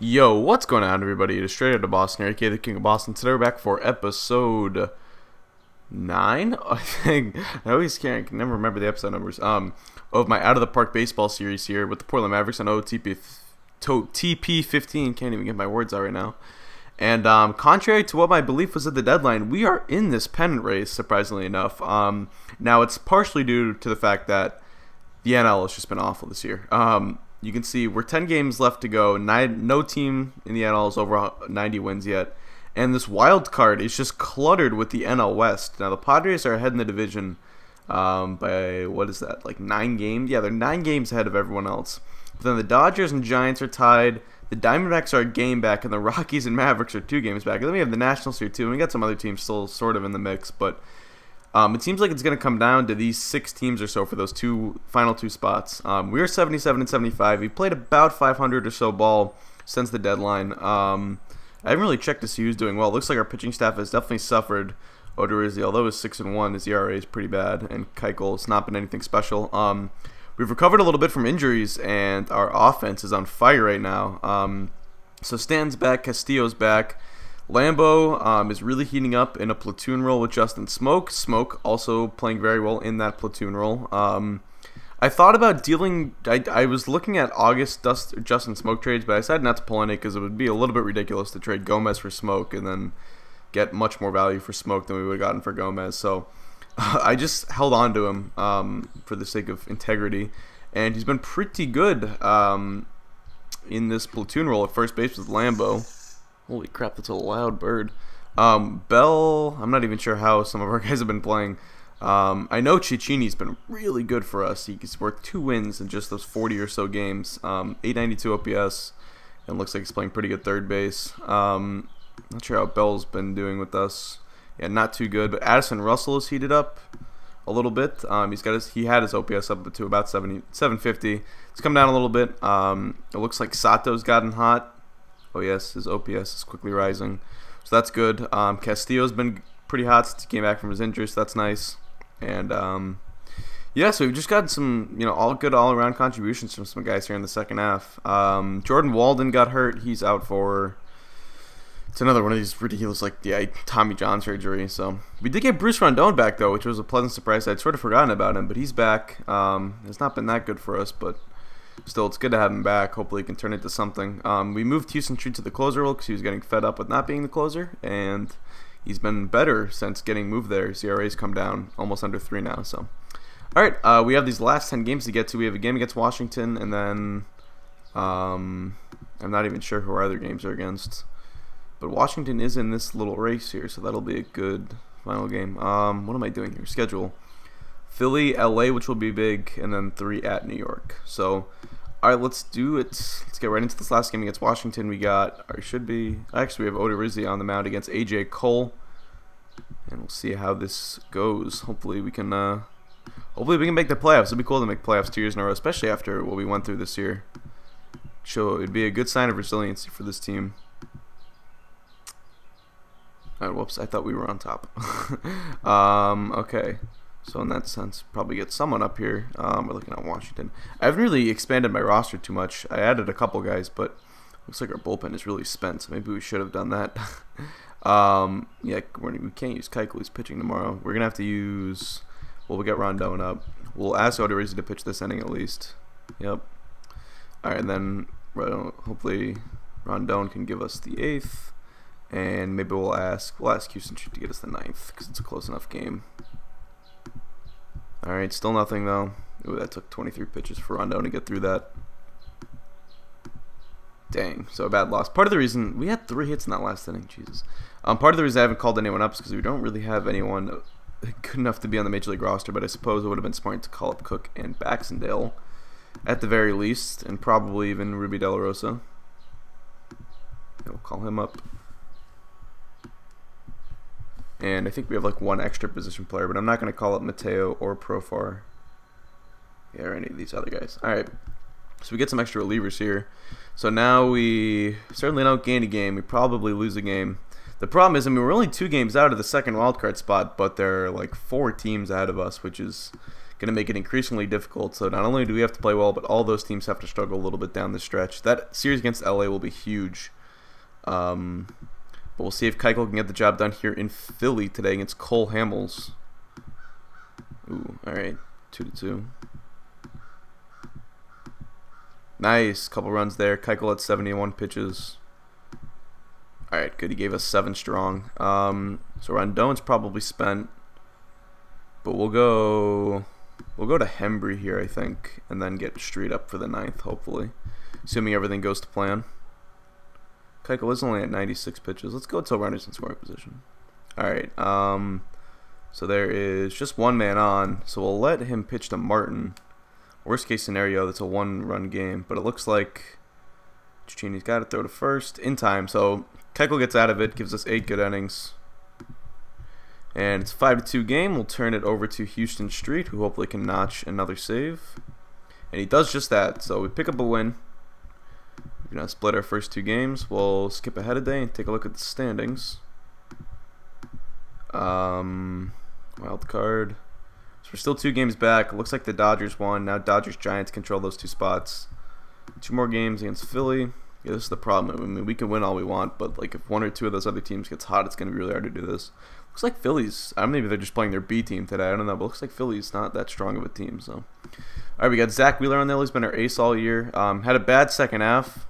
Yo, what's going on, everybody? It is Straight Out of Boston, aka the King of Boston. Today we're back for episode 9, I think. I always can never remember the episode numbers. Of my Out of the Park baseball series here with the Portland Mavericks on OOTP TP15. Can't even get my words out right now. And contrary to what my belief was at the deadline, we are in this pennant race, surprisingly enough. Now it's partially due to the fact that the NL has just been awful this year. You can see we're 10 games left to go. No team in the NL is over 90 wins yet. And this wild card is just cluttered with the NL West. Now, the Padres are ahead in the division by, what is that, like 9 games? Yeah, they're 9 games ahead of everyone else. But then the Dodgers and Giants are tied. The Diamondbacks are a game back, and the Rockies and Mavericks are 2 games back. And then we have the Nationals here, too. And we got some other teams still sort of in the mix, but it seems like it's going to come down to these 6 teams or so for those final two spots. We are 77 and 75. We played about 500 or so ball since the deadline. I haven't really checked to see who's doing well. It looks like our pitching staff has definitely suffered. Odorizzi, although he's 6-1, his ERA is pretty bad, and Keuchel has not been anything special. We've recovered a little bit from injuries, and our offense is on fire right now. So Stan's back, Castillo's back. Lambo is really heating up in a platoon role with Justin Smoke. Smoke also playing very well in that platoon role. I thought about dealing. I was looking at August Justin Smoke trades, but I decided not to pull any because it would be a little bit ridiculous to trade Gomez for Smoke and then get much more value for Smoke than we would have gotten for Gomez. So I just held on to him for the sake of integrity, and he's been pretty good in this platoon role at first base with Lambo. Holy crap, that's a loud bird. Bell, I'm not even sure how some of our guys have been playing. I know Cicchini's been really good for us. He's worth 2 wins in just those 40 or so games. 892 OPS, and looks like he's playing pretty good third base. Not sure how Bell's been doing with us. Yeah, not too good, but Addison Russell has heated up a little bit. He had his OPS up to about 750. It's come down a little bit. It looks like Sato's gotten hot. Oh yes, his OPS is quickly rising, so that's good. Castillo's been pretty hot since he came back from his injury, so that's nice. And yeah, so we've just got some, all good all-around contributions from some guys here in the second half. Jordan Walden got hurt; he's out for. It's another one of these ridiculous, Tommy John surgery. So we did get Bruce Rondon back though, which was a pleasant surprise. I'd sort of forgotten about him, but he's back. It's not been that good for us, but still, it's good to have him back. Hopefully, he can turn it into something. We moved Houston Street to the closer role because he was getting fed up with not being the closer, and he's been better since getting moved there. His ERA's come down almost under 3 now. So, all right, we have these last 10 games to get to. We have a game against Washington, and then I'm not even sure who our other games are against. But Washington is in this little race here, so that'll be a good final game. What am I doing here? Schedule. Philly, LA, which will be big, and then 3 at New York. So, all right, let's do it. Let's get right into this last game against Washington. We got, or should be, actually, we have Odorizzi on the mound against AJ Cole, and we'll see how this goes. Hopefully, we can make the playoffs. It'd be cool to make playoffs 2 years in a row, especially after what we went through this year. So, it'd be a good sign of resiliency for this team. All right, whoops, I thought we were on top. Okay. So in that sense, probably get someone up here. We're looking at Washington. I haven't really expanded my roster too much. I added a couple guys, but looks like our bullpen is really spent. So maybe we should have done that. Yeah, we can't use Keuchel. He's pitching tomorrow. We're gonna have to use. Well, we got Rondon up. We'll ask Odorizzi to pitch this inning at least. Yep. All right, and then hopefully Rondon can give us the 8th, and maybe we'll ask Houston Street to get us the 9th because it's a close enough game. Alright, still nothing though. Ooh, that took 23 pitches for Rondon to get through that. Dang, so a bad loss. Part of the reason, we had 3 hits in that last inning, Jesus. Part of the reason I haven't called anyone up is because we don't really have anyone good enough to be on the Major League roster, but I suppose it would have been smart to call up Cook and Baxendale at the very least, and probably even Ruby De La Rosa. Yeah, we'll call him up. And I think we have like 1 extra position player, but I'm not going to call up Mateo or Profar. Yeah, or any of these other guys. Alright, so we get some extra relievers here. So now we certainly don't gain a game. We probably lose a game. The problem is, I mean, we're only 2 games out of the second wildcard spot, but there are like 4 teams ahead of us, which is going to make it increasingly difficult. So not only do we have to play well, but all those teams have to struggle a little bit down the stretch. That series against LA will be huge. But we'll see if Keuchel can get the job done here in Philly today against Cole Hamels. Ooh, all right, 2-2. Nice, couple runs there. Keuchel had 71 pitches. All right, good. He gave us 7 strong. So Rondon's probably spent, but we'll go to Hembry here, I think, and then get Street up for the 9th, hopefully, assuming everything goes to plan. Keuchel is only at 96 pitches. Let's go until runners in scoring position. All right. So there is just one man on, so we'll let him pitch to Martin. Worst case scenario, that's a 1-run game, but it looks like Cicchini's got to throw to first in time. So Keuchel gets out of it, gives us 8 good innings. And it's a 5-2 game. We'll turn it over to Houston Street, who hopefully can notch another save. And he does just that, so we pick up a win. We're going to split our first 2 games. We'll skip ahead a day and take a look at the standings. Wild card. So we're still 2 games back. It looks like the Dodgers won. Now Dodgers Giants control those 2 spots. 2 more games against Philly. Yeah, this is the problem. I mean, we can win all we want, but like if 1 or 2 of those other teams gets hot, it's going to be really hard to do this. Looks like Philly's, maybe they're just playing their B team today. I don't know, but looks like Philly's not that strong of a team. So, all right, we got Zach Wheeler on there. He's been our ace all year. Had a bad second half,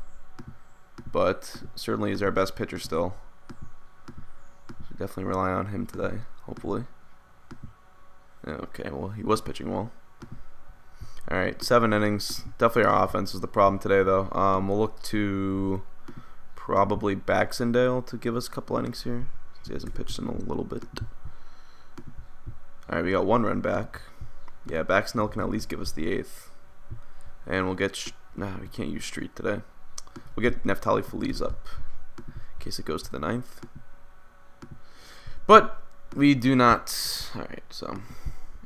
but certainly is our best pitcher still. So definitely rely on him today, hopefully. Okay, well, he was pitching well. All right, 7 innings. Definitely our offense is the problem today, though. We'll look to probably Baxendale to give us a couple innings here. He hasn't pitched in a little bit. All right, we got 1 run back. Yeah, Baxendale can at least give us the 8th. And we'll get... Nah, we can't use Street today. We'll get Neftali Feliz up in case it goes to the 9th. But we do not... All right, so...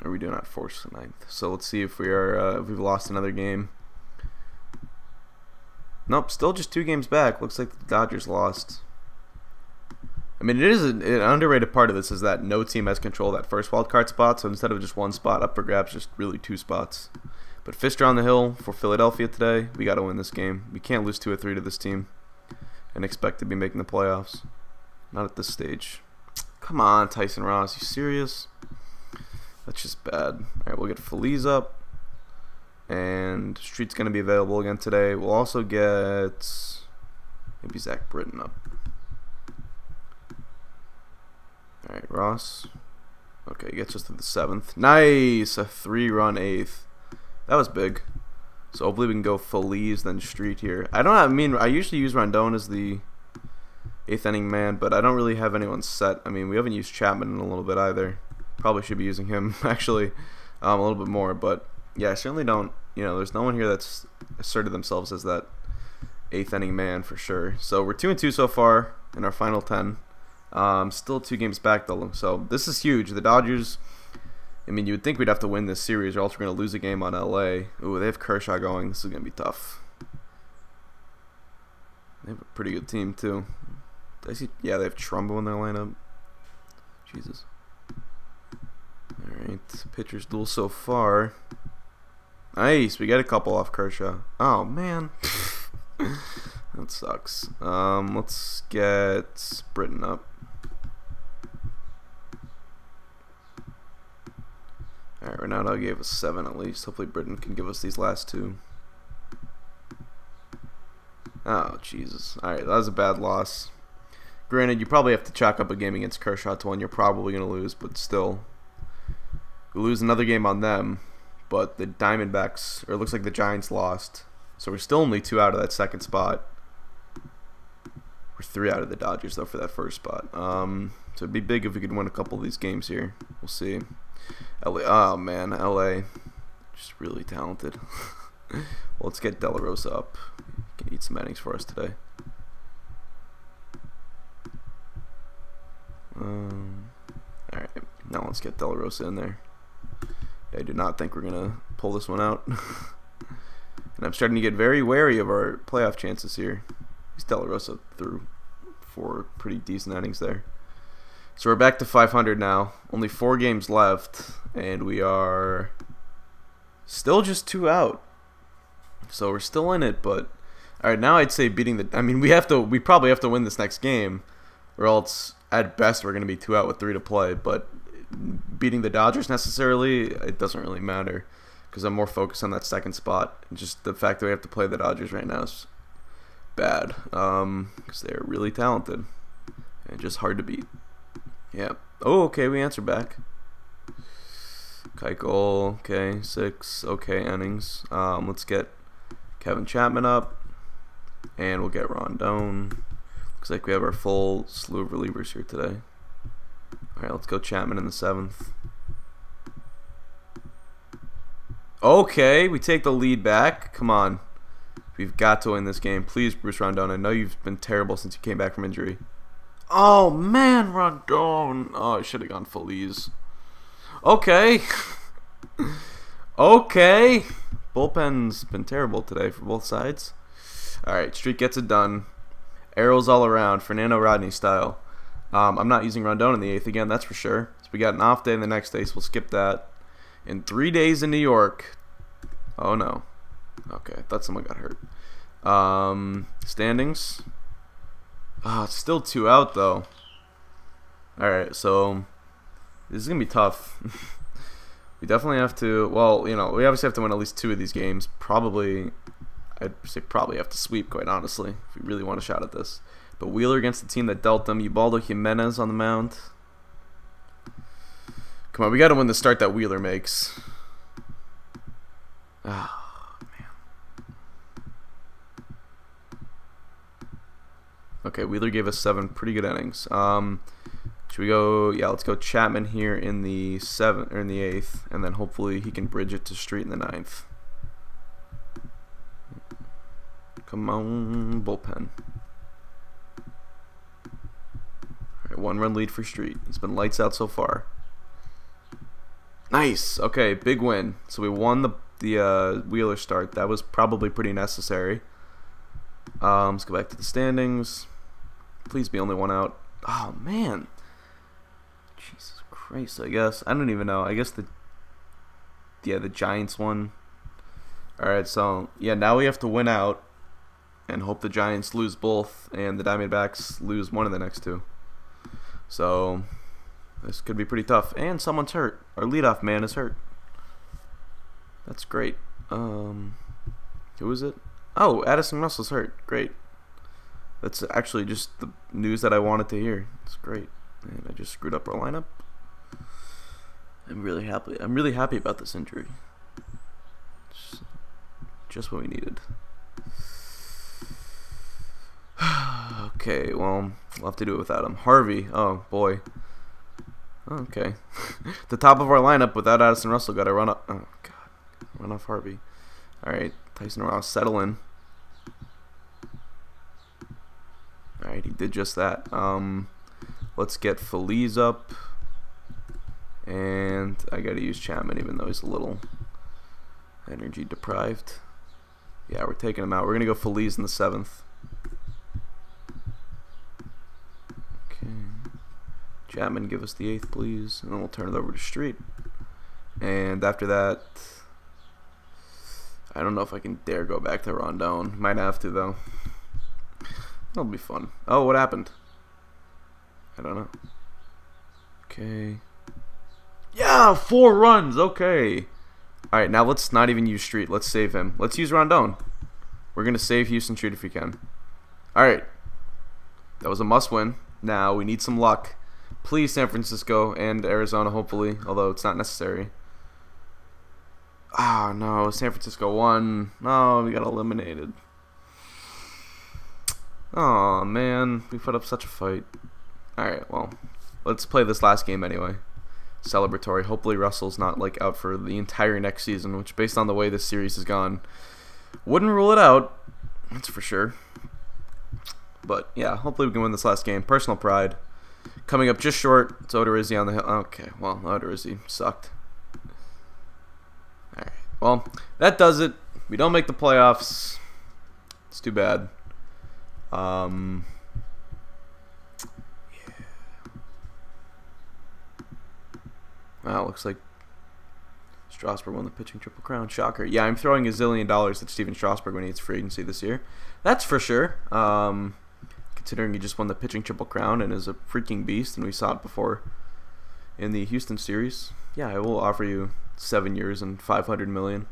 Or we do not force the 9th. So let's see if we are if we've lost another game. Nope, still just 2 games back. Looks like the Dodgers lost. I mean, it is an underrated part of this is that no team has control of that first wild card spot. So instead of just 1 spot up for grabs, just really 2 spots. But Fister on the hill for Philadelphia today. We got to win this game. We can't lose 2 or 3 to this team and expect to be making the playoffs. Not at this stage. Come on, Tyson Ross. You serious? That's just bad. All right, we'll get Feliz up. And Street's going to be available again today. We'll also get maybe Zach Britton up. All right, Ross. Okay, gets us to the 7th. Nice! A 3-run 8th. That was big. So hopefully we can go Feliz then Street here. I usually use Rondon as the 8th inning man, but I don't really have anyone set. I mean, we haven't used Chapman in a little bit either. Probably should be using him actually a little bit more, but yeah, I certainly don't. There's no one here that's asserted themselves as that 8th inning man for sure. So we're 2-2 so far in our final 10. Still 2 games back though, so this is huge. The Dodgers. I mean, you would think we'd have to win this series, or else we're gonna lose a game on LA. Ooh, they have Kershaw going. This is gonna be tough. They have a pretty good team too. Yeah, they have Trumbo in their lineup. Jesus. Alright, pitcher's duel so far. Nice, we got a couple off Kershaw. Oh, man. That sucks. Let's get Britton up. Alright, Ronaldo gave us 7 at least. Hopefully Britton can give us these last 2. Oh, Jesus. Alright, that was a bad loss. Granted, you probably have to chalk up a game against Kershaw to one you're probably going to lose, but still. We lose another game on them, but the Diamondbacks, or it looks like the Giants lost. So we're still only 2 out of that 2nd spot. We're 3 out of the Dodgers, though, for that 1st spot. So it'd be big if we could win a couple of these games here. We'll see. LA, oh, man, LA. Just really talented. Well, let's get De La Rosa up. He can eat some innings for us today. Alright, now let's get De La Rosa in there. I do not think we're going to pull this one out. And I'm starting to get very wary of our playoff chances here. He's De La Rosa threw 4 pretty decent innings there. So we're back to 500 now. Only 4 games left, and we are Still just 2 out. So we're still in it, but all right, now I'd say beating the. I mean, we probably have to win this next game, or else at best we're gonna be 2 out with 3 to play. But beating the Dodgers necessarily, it doesn't really matter because I'm more focused on that second spot. Just the fact that we have to play the Dodgers right now is bad, because they're really talented and just hard to beat. Yeah. Oh, okay, we answer back. Keuchel, okay, 6, okay, innings. Let's get Kevin Chapman up, and we'll get Rondon. Looks like we have our full slew of relievers here today. Alright, let's go Chapman in the 7th. Okay, we take the lead back. Come on. We've got to win this game. Please, Bruce Rondon. I know you've been terrible since you came back from injury. Oh, man, Rondon. Oh, I should have gone Feliz. Okay. Okay. Bullpen's been terrible today for both sides. Alright, Street gets it done. Arrows all around, Fernando Rodney style. I'm not using Rondon in the 8th again, that's for sure. So we got an off day in the next day, so we'll skip that. In 3 days in New York. Oh no. Okay, I thought someone got hurt. Standings. It's still 2 out though. Alright, so this is gonna be tough. We definitely have to, well, you know, we obviously have to win at least 2 of these games. Probably, I'd say probably have to sweep, quite honestly, if we really want a shot at this. But Wheeler against the team that dealt them. Ubaldo Jimenez on the mound. Come on, we got to win the start that Wheeler makes. Oh, man. Okay, Wheeler gave us 7 pretty good innings. Should we go? Yeah, let's go Chapman here in the 7th or in the 8th, and then hopefully he can bridge it to Street in the 9th. Come on, bullpen. All right, 1-run lead for Street. He's been lights out so far. Nice. Okay, big win. So we won the Wheeler start. That was probably pretty necessary. Let's go back to the standings. Please be only 1 out. Oh man. Jesus Christ, I guess. I don't even know. I guess the Giants won. Alright, so yeah, now we have to win out and hope the Giants lose both and the Diamondbacks lose 1 of the next 2. So this could be pretty tough. And someone's hurt. Our leadoff man is hurt. That's great. Who is it? Oh, Addison Russell's hurt. Great. That's actually just the news that I wanted to hear. It's great. And I just screwed up our lineup. I'm really happy. I'm really happy about this injury. Just what we needed. Okay, well, we'll have to do it without him. Harvey. Oh boy. Okay. The top of our lineup without Addison Russell got to run up. Oh god. Run off Harvey. All right, Tyson Ross, settle in. All right, he did just that. Let's get Feliz up, and I got to use Chapman even though he's a little energy deprived. Yeah, we're taking him out. We're gonna go Feliz in the 7th. Okay, Chapman, give us the 8th, please, and then we'll turn it over to Street. And after that, I don't know if I can dare go back to Rondon. Might have to though. That'll be fun. Oh, what happened? I don't know. Okay. Yeah, 4 runs. Okay. All right, now let's not even use Street. Let's save him. Let's use Rondon. We're gonna save Houston Street if we can. All right. That was a must-win. Now we need some luck. Please, San Francisco and Arizona, hopefully, although it's not necessary. Ah, no, San Francisco won. No, we got eliminated. Oh man, we put up such a fight. Alright, well, let's play this last game anyway. Celebratory. Hopefully Russell's not like out for the entire next season, which based on the way this series has gone, wouldn't rule it out. That's for sure. But yeah, hopefully we can win this last game. Personal pride. Coming up just short. It's Odorizzi on the hill. Okay, well, Odorizzi sucked. Alright, well, that does it. We don't make the playoffs. It's too bad. Yeah. Wow, looks like Strasburg won the pitching triple crown. Shocker. Yeah, I'm throwing $1 zillion at Steven Strasburg when he hits free agency this year. That's for sure. Considering he just won the pitching triple crown and is a freaking beast, and we saw it before in the Houston series. Yeah, I will offer you 7 years and $500 million.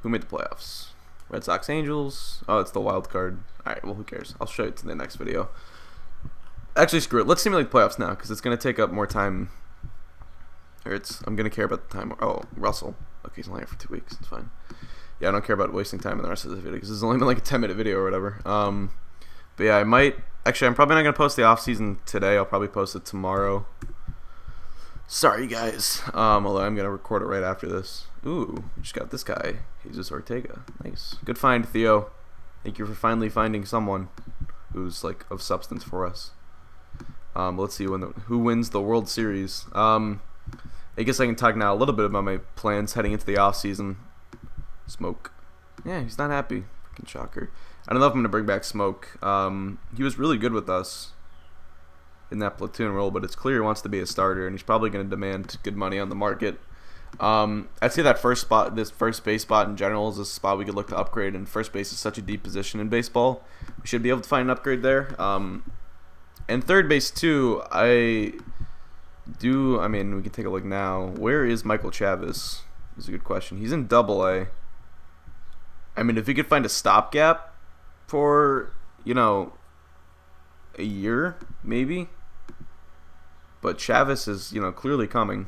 Who made the playoffs? Red Sox, Angels. Oh, it's the wild card. All right, well, who cares? I'll show it in the next video. Actually, screw it. Let's simulate playoffs now because it's going to take up more time. Or I'm going to care about the time. Oh, Russell. Okay, he's only here for 2 weeks. It's fine. Yeah, I don't care about wasting time in the rest of this video because this has only been like a 10-minute video or whatever. But yeah, I might. Actually, I'm probably not going to post the off-season today. I'll probably post it tomorrow. Sorry, guys. Although I'm going to record it right after this. Ooh, we just got this guy. Jesus Ortega. Nice. Good find, Theo. Thank you for finally finding someone who's like of substance for us. Let's see who wins the World Series. I guess I can talk now a little bit about my plans heading into the off-season. Smoke. Yeah, he's not happy. Freaking shocker. I don't know if I'm going to bring back Smoke. He was really good with us in that platoon role, but it's clear he wants to be a starter, and he's probably going to demand good money on the market. I'd say that this first base spot in general is a spot we could look to upgrade, and first base is such a deep position in baseball. We should be able to find an upgrade there. And third base too, I mean, we can take a look now. Where is Michael Chavis? Is a good question. He's in Double-A. I mean, if we could find a stopgap for, a year, maybe. But Chavis is, clearly coming.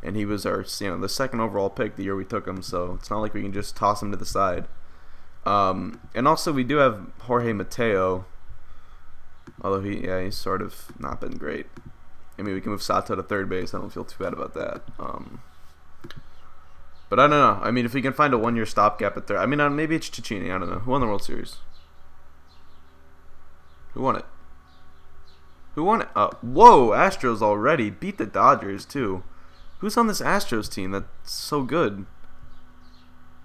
And he was our, the second overall pick the year we took him, so it's not like we can just toss him to the side. And also we do have Jorge Mateo. Although he's sort of not been great. I mean, we can move Sato to third base. I don't feel too bad about that. But I don't know. I mean, if we can find a one-year stopgap at third. I mean, maybe it's Cicchini. I don't know. Who won the World Series? Who won it? Who won it? Whoa, Astros already. Beat the Dodgers, too. Who's on this Astros team that's so good?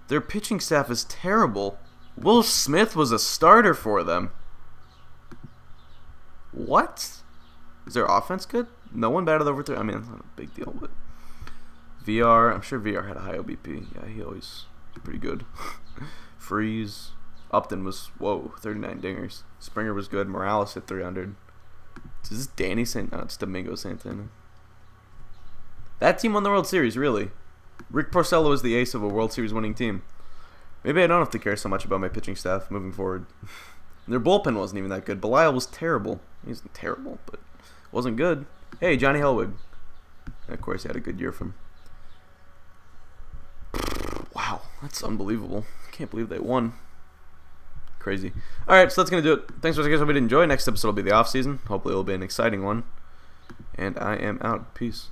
Their pitching staff is terrible. Will Smith was a starter for them. What? Is their offense good? No one batted over 3. I mean, it's not a big deal, but VR, I'm sure VR had a high OBP. Yeah, he always was pretty good. Freeze. Upton was, 39 dingers. Springer was good. Morales hit 300. Is this Danny Santana? No, it's Domingo Santana. That team won the World Series, really. Rick Porcello is the ace of a World Series winning team. Maybe I don't have to care so much about my pitching staff moving forward. Their bullpen wasn't even that good. Belial was terrible. He wasn't terrible, but wasn't good. Hey, Johnny Helwig. And of course, he had a good year from. Wow, that's unbelievable. Can't believe they won. Crazy. All right, so that's going to do it. Thanks for watching, guys. Hope you did enjoy. Next episode will be the off-season. Hopefully, it will be an exciting one. And I am out. Peace.